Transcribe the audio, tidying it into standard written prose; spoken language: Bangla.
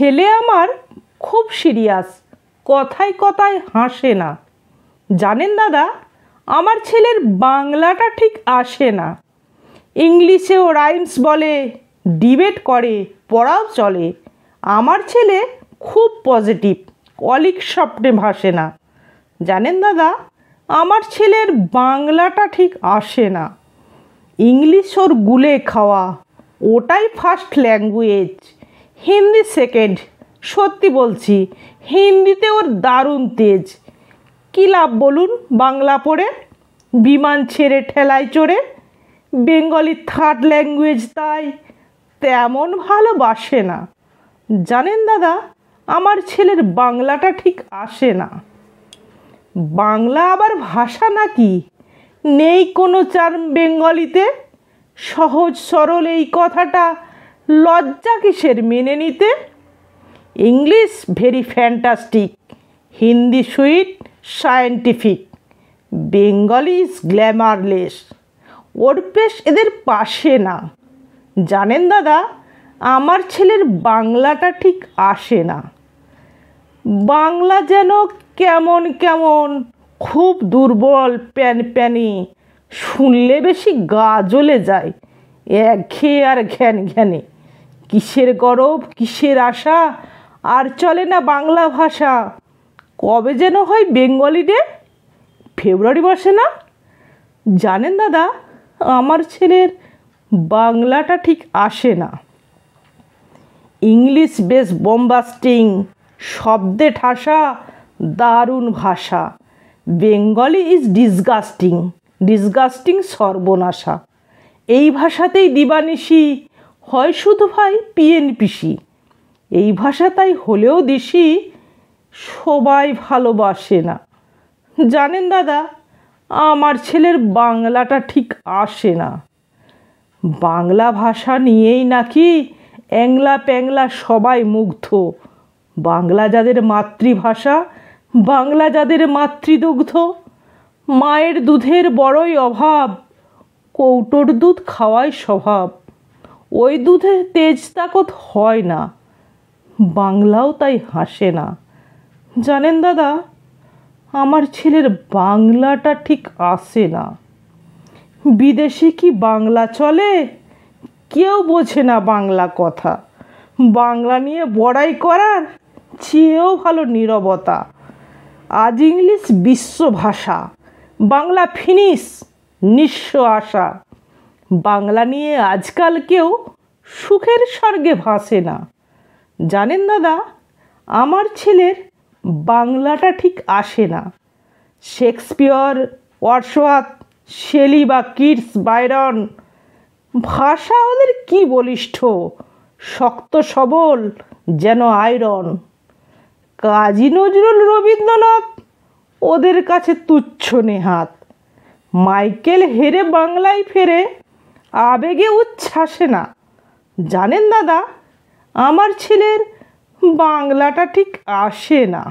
ছেলে আমার খুব সিরিয়াস, কথায় কথায় হাসে না। জানেন দাদা, আমার ছেলের বাংলাটা ঠিক আসে না। ইংলিশেও রাইমস বলে, ডিবেট করে, পড়াও চলে। আমার ছেলে খুব পজিটিভ, কলিক স্বপ্নে ভাসে না। জানেন দাদা, আমার ছেলের বাংলাটা ঠিক আসে না। ইংলিশ ওর গুলে খাওয়া, ওটাই ফার্স্ট ল্যাঙ্গুয়েজ। হিন্দি সেকেন্ড। সত্যি বলছি, হিন্দিতে ওর দারুণ তেজ। কী লাভ বলুন বাংলা পড়ে, বিমান ছেড়ে ঠেলায় চড়ে। বেঙ্গলি থার্ড ল্যাঙ্গুয়েজ, তাই তেমন ভালোবাসে না। জানেন দাদা, আমার ছেলের বাংলাটা ঠিক আসে না। বাংলা আবার ভাষা নাকি? নেই কোনো চার্ম বেঙ্গলিতে। সহজ সরল এই কথাটা লজ্জা কিসের মেনে নিতে? English very fantastic, Hindi sweet scientific, Bengali is glamourless. ওরপেশ এদের পাশে না। জানেন দাদা, আমার ছেলের বাংলাটা ঠিক আসে না। বাংলা যেন কেমন কেমন, খুব দুর্বল, প্যানপ্যানি। শুনলে বেশি গা জ্বলে যায়, একঘেয়ে আর ঘ্যান ঘ্যানে। কিসের গরব, কিসের আশা, আর চলে না বাংলা ভাষা। কবে যেন হয় বেঙ্গলি ডে, ফেব্রুয়ারি মাসে না? জানেন দাদা, আমার ছেলের বাংলাটা ঠিক আসে না। ইংলিশ বেশ বোম্বাস্টিং, শব্দে ঠাসা, দারুণ ভাষা। বেঙ্গলি ইজ ডিসগাস্টিং, ডিসগাস্টিং সর্বনাশা। এই ভাষাতেই দিবানিশি হয় শুধু ভাই পিএনপিসি। এই ভাষা তাই হলেও দিশি, সবাই ভালোবাসে না। জানেন দাদা, আমার ছেলের বাংলাটা ঠিক আসে না। বাংলা ভাষা নিয়েই নাকি অ্যাংলা প্যাংলা সবাই মুগ্ধ। বাংলা যাদের মাতৃভাষা, বাংলা যাদের মাতৃদুগ্ধ। মায়ের দুধের বড়ই অভাব, কৌটোর দুধ খাওয়াই স্বভাব। ওই দুধে তেজ তাকত হয় না, বাংলাও তাই হাসে না। জানেন দাদা, আমার ছেলের বাংলাটা ঠিক আসে না। বিদেশে কি বাংলা চলে? কেউ বোঝে না বাংলা কথা। বাংলা নিয়ে বড়াই করার চেয়েও ভালো নীরবতা। আজ ইংলিশ বিশ্বভাষা, বাংলা ফিনিশ, নিঃস্ব আশা। বাংলা নিয়ে আজকাল কেউ সুখের স্বর্গে ভাসে না। জানেন দাদা, আমার ছেলের বাংলাটা ঠিক আসে না। শেক্সপিয়র, ওয়ার্ডসওয়ার্থ, শেলি বা কিটস, বাইরন, ভাষা ওদের কি বলিষ্ঠ, শক্ত সবল যেন আয়রন। কাজী নজরুল, রবীন্দ্রনাথ ওদের কাছে তুচ্ছ নেহাত। মাইকেল হেরে বাংলায় ফেরে, আবেগে উচ্ছ্বাসে না। জানেন দাদা, আমার ছেলের বাংলাটা ঠিক আসে না।